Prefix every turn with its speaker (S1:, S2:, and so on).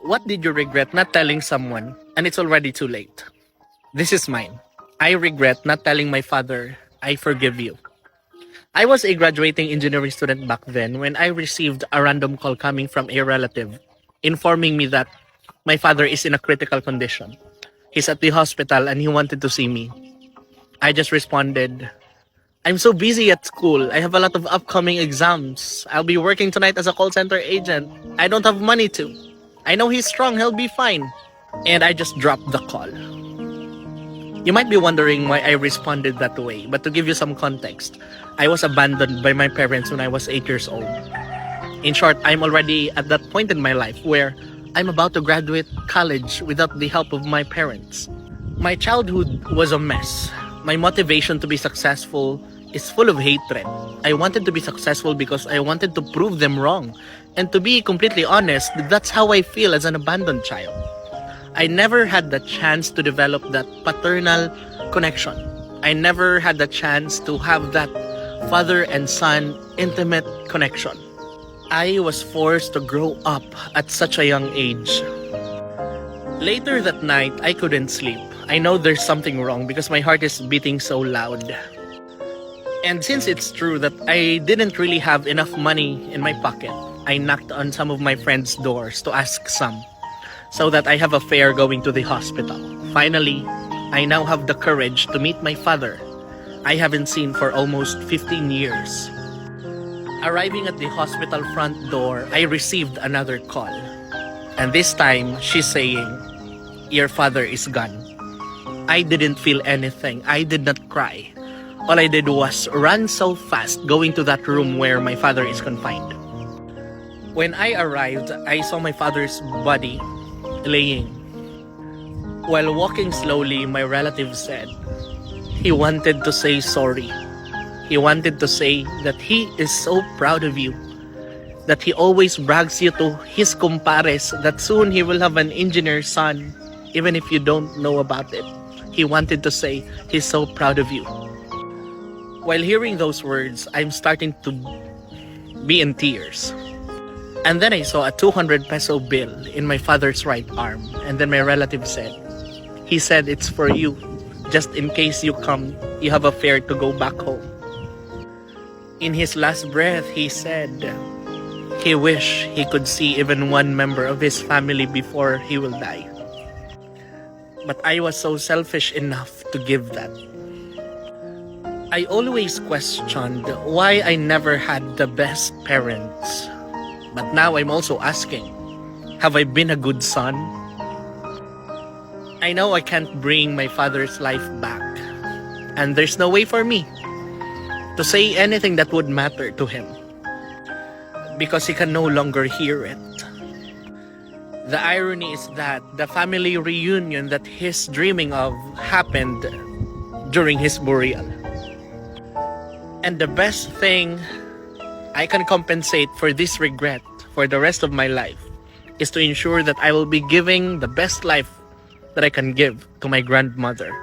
S1: What did you regret not telling someone and it's already too late? This is mine. I regret not telling my father, I forgive you. I was a graduating engineering student back then when I received a random call coming from a relative informing me that my father is in a critical condition. He's at the hospital and he wanted to see me. I just responded, I'm so busy at school. I have a lot of upcoming exams. I'll be working tonight as a call center agent. I don't have money to. I know he's strong. He'll be fine. And I just dropped the call. You might be wondering why I responded that way, but to give you some context, I was abandoned by my parents when I was 8 years old. In short, I'm already at that point in my life where I'm about to graduate college without the help of my parents. My childhood was a mess. My motivation to be successful is full of hatred. I wanted to be successful because I wanted to prove them wrong. And to be completely honest, that's how I feel as an abandoned child. I never had the chance to develop that paternal connection. I never had the chance to have that father and son intimate connection. I was forced to grow up at such a young age. Later that night, I couldn't sleep. I know there's something wrong because my heart is beating so loud. And since it's true that I didn't really have enough money in my pocket, I knocked on some of my friends' doors to ask some, so that I have a fare going to the hospital. Finally, I now have the courage to meet my father. I haven't seen for almost 15 years. Arriving at the hospital front door, I received another call. And this time, she's saying, your father is gone. I didn't feel anything. I did not cry. All I did was run so fast going to that room where my father is confined. When I arrived, I saw my father's body laying. While walking slowly, my relative said, he wanted to say sorry. He wanted to say that he is so proud of you, that he always brags you to his compares that soon he will have an engineer son, even if you don't know about it. He wanted to say he's so proud of you. While hearing those words, I'm starting to be in tears. And then I saw a 200 peso bill in my father's right arm. And then my relative said, he said it's for you. Just in case you come, you have a fare to go back home. In his last breath, he said he wished he could see even one member of his family before he will die. But I was so selfish enough to give that. I always questioned why I never had the best parents. But now I'm also asking, have I been a good son? I know I can't bring my father's life back. And there's no way for me to say anything that would matter to him, because he can no longer hear it. The irony is that the family reunion that he's dreaming of happened during his burial. And the best thing I can compensate for this regret for the rest of my life is to ensure that I will be giving the best life that I can give to my grandmother.